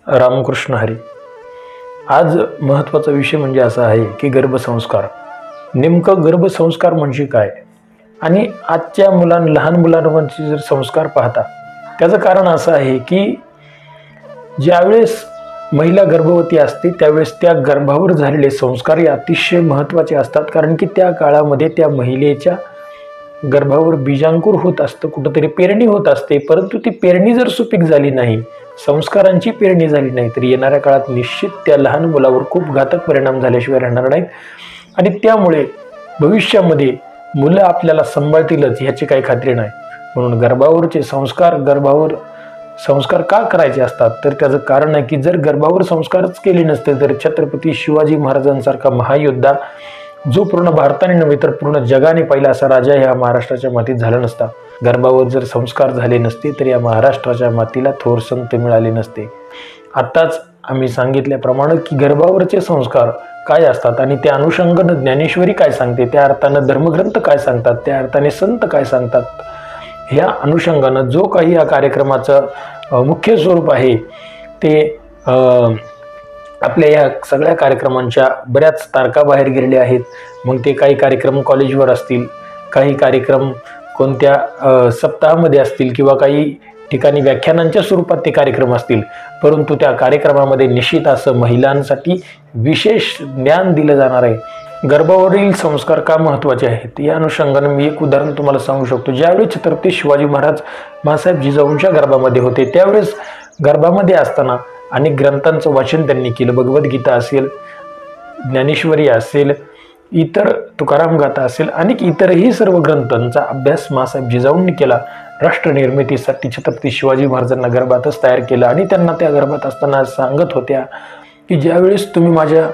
रामकृष्ण हरी. आज महत्त्वाचा विषय म्हणजे असा आहे की गर्भसंस्कार. नेमकं गर्भसंस्कार म्हणजे काय आणि आजच्या लहान मुलांवरचे जर संस्कार पाहता त्याचं कारण असं आहे की ज्यावेळेस महिला गर्भवती असते त्यावेळेस त्या गर्भावर झालेले संस्कार हे अतिशय महत्त्वाचे असतात. कारण की त्या काळामध्ये त्या महिलेच्या गर्भावर बीजांकुर होत असतं, कुठंतरी पेरणी होत असते. परंतु ती पेरणी जर सुपीक झाली नाही, संस्कारांची पेरणी झाली नाही, तर येणाऱ्या काळात निश्चित त्या लहान मुलावर खूप घातक परिणाम झाल्याशिवाय राहणार नाहीत. आणि त्यामुळे भविष्यामध्ये मुलं आपल्याला सांभाळतीलच ह्याची काही खात्री नाही. म्हणून गर्भावरचे संस्कार संस्कार का करायचे असतात तर त्याचं कारण आहे की जर गर्भावर संस्कारच केले नसते तर छत्रपती शिवाजी महाराजांसारखा महायोद्धा जो पूर्ण भारताने नव्हे तर पूर्ण जगाने पहिला असा राजा या महाराष्ट्राच्या मातीत झाला नसता. गर्भावर जर संस्कार झाले नसते तर या महाराष्ट्राच्या मातीला थोर संत मिळाले नसते. आत्ताच आम्ही सांगितल्याप्रमाणे की गर्भावरचे संस्कार काय असतात आणि त्या अनुषंगाने ज्ञानेश्वरी काय सांगते, त्या अर्थानं धर्मग्रंथ काय सांगतात, त्या अर्थाने संत काय सांगतात, ह्या अनुषंगानं जो काही या कार्यक्रमाचं मुख्य स्वरूप आहे ते आपल्या या सगळ्या कार्यक्रमांच्या बऱ्याच तारखा बाहेर गेलेले आहेत. मग ते काही कार्यक्रम कॉलेजवर असतील, काही कार्यक्रम कोणत्या सप्ताहामध्ये असतील किंवा काही ठिकाणी व्याख्यानांच्या स्वरूपात ते कार्यक्रम असतील. परंतु त्या कार्यक्रमामध्ये निश्चित असं महिलांसाठी विशेष ज्ञान दिलं जाणार आहे. गर्भावरील संस्कार का महत्त्वाचे आहेत या अनुषंगाने मी एक उदाहरण तुम्हाला सांगू शकतो. ज्यावेळी छत्रपती शिवाजी महाराज माँसाहेब जिजाऊंच्या गर्भामध्ये होते त्यावेळेस गर्भामध्ये असताना अनेक ग्रंथांचं वाचन त्यांनी केलं. भगवद्गीता असेल, ज्ञानेश्वरी असेल, इतर तुकाराम गाथा असेल, अनेक इतरही सर्व ग्रंथांचा अभ्यास माँसाहेब जिजाऊंनी केला. राष्ट्र निर्मितीसाठी छत्रपती शिवाजी महाराजांना गर्भातच तयार केलं आणि त्यांना त्या गर्भात असताना सांगत होत्या की ज्यावेळेस तुम्ही माझ्या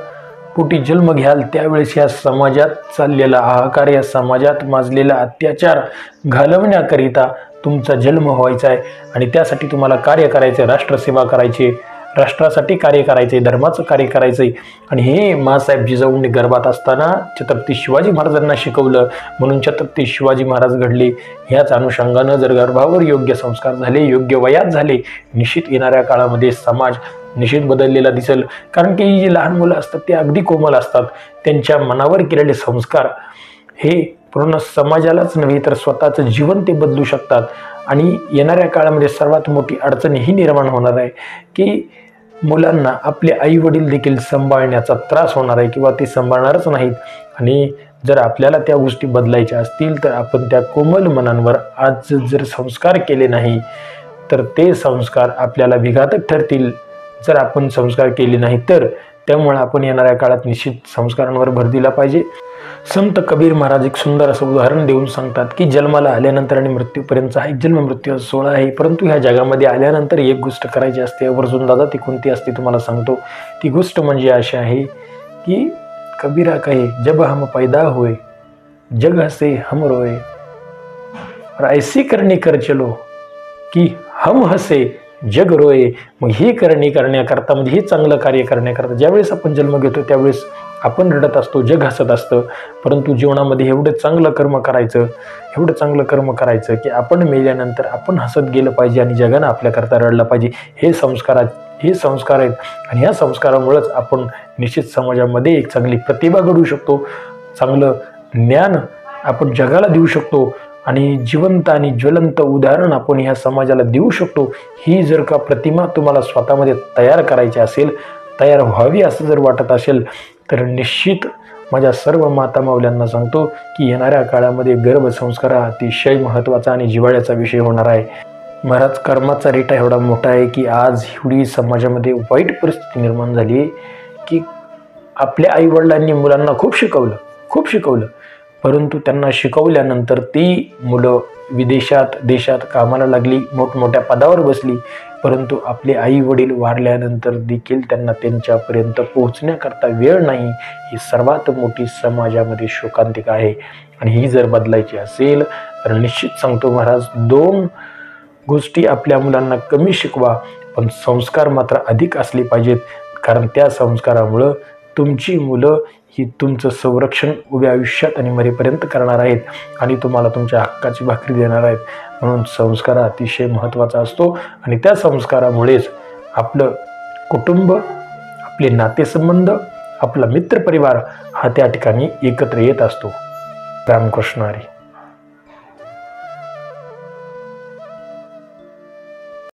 पोटी जन्म घ्याल त्यावेळेस या समाजात चाललेला हाहाकार, या समाजात माजलेला अत्याचार घालवण्याकरिता तुमचा जन्म व्हायचा आहे आणि त्यासाठी तुम्हाला कार्य करायचं आहे, राष्ट्रसेवा करायची, राष्ट्रासाठी कार्य करायचे, धर्माचं कार्य करायचंय. आणि हे माँसाहेब जिजाऊंनी गर्भात असताना छत्रपती शिवाजी महाराजांना शिकवलं. म्हणून छत्रपती शिवाजी महाराज घडले. ह्याच अनुषंगानं जर गर्भावर योग्य संस्कार झाले, योग्य वयात झाले, निश्चित येणाऱ्या काळामध्ये समाज निश्चित बदललेला दिसेल. कारण की ही जी लहान मुलं असतात ते अगदी कोमल असतात. त्यांच्या मनावर केलेले संस्कार हे पूर्ण समाजालाच नव्हे तर स्वतःचं जीवन ते बदलू शकतात. आणि येणाऱ्या काळामध्ये सर्वात मोठी अडचण ही निर्माण होणार आहे की मुलांना आपले आई वडील देखील सांभाळण्याचा त्रास होणार आहे किंवा ते सांभाळणारच नाहीत. आणि जर आपल्याला त्या गोष्टी बदलायच्या असतील तर आपण त्या कोमल मनांवर आज जर संस्कार केले नाही तर ते संस्कार आपल्याला विघातक ठरतील. जर आपण संस्कार केले नाही तर त्यामुळे आपण येणाऱ्या काळात निश्चित संस्कारांवर भर दिला पाहिजे. संत कबीर महाराज एक सुंदर असं उदाहरण देऊन सांगतात की जन्माला आल्यानंतर आणि मृत्यूपर्यंतचा एक जन्म मृत्यू सोहळा आहे, परंतु ह्या जगामध्ये आल्यानंतर एक गोष्ट करायची असते. वर्जून दादा ती कोणती असते तुम्हाला सांगतो. ती गोष्ट म्हणजे अशी आहे की कबीरा कहे जब हम पैदा हुए जग हसे हम रोए और ऐसी करणी कर चलो की हम हसे जग रोए. मग ही करणी करण्याकरता म्हणजे हे चांगलं कार्य करण्याकरता ज्यावेळेस आपण जन्म घेतो त्यावेळेस आपण रडत असतो, जग हसत असतं. परंतु जीवनामध्ये एवढं चांगलं कर्म करायचं की आपण मेल्यानंतर आपण हसत गेलं पाहिजे आणि जगानं आपल्याकरता रडलं पाहिजे. हे संस्कार आहेत आणि ह्या संस्कारामुळेच आपण निश्चित समाजामध्ये एक चांगली प्रतिभा घडवू शकतो, चांगलं ज्ञान आपण जगाला देऊ शकतो आणि जिवंत आणि ज्वलंत उदाहरण आपण ह्या समाजाला देऊ शकतो. ही जर का प्रतिमा तुम्हाला स्वतःमध्ये तयार करायची असेल, तयार व्हावी असं जर वाटत असेल तर निश्चित माझ्या सर्व माता माऊल्यांना सांगतो की येणाऱ्या काळामध्ये गर्भसंस्कार हा अतिशय महत्त्वाचा आणि जिव्हाळ्याचा विषय होणार आहे. महाराज कर्माचा रेटा एवढा मोठा आहे की आज एवढी समाजामध्ये वाईट परिस्थिती निर्माण झाली आहे की आपल्या आईवडिलांनी मुलांना खूप शिकवलं परंतु त्यांना शिकवल्यानंतर ती मुलं विदेशात देशात कामाला लागली, मोठमोठ्या पदावर बसली, परंतु आपले आई वडील वारल्यानंतर देखील त्यांना त्यांच्यापर्यंत पोहोचण्याकरता वेळ नाही. ही सर्वात मोठी समाजामध्ये शोकांतिका आहे आणि ही जर बदलायची असेल तर निश्चित सांगतो महाराज 2 गोष्टी आपल्या मुलांना कमी शिकवा पण संस्कार मात्र अधिक असले पाहिजेत. कारण त्या संस्कारामुळं तुमची मुलं ही तुमचं संरक्षण उभ्या आयुष्यात आणि मरेपर्यंत करणार आहेत आणि तुम्हाला तुमच्या हक्काची भाकरी देणार आहेत. म्हणून संस्कार अतिशय महत्त्वाचा असतो आणि त्या संस्कारामुळेच आपलं कुटुंब, आपले नातेसंबंध, आपला मित्रपरिवार हा त्या ठिकाणी एकत्र येत असतो. रामकृष्ण हरी.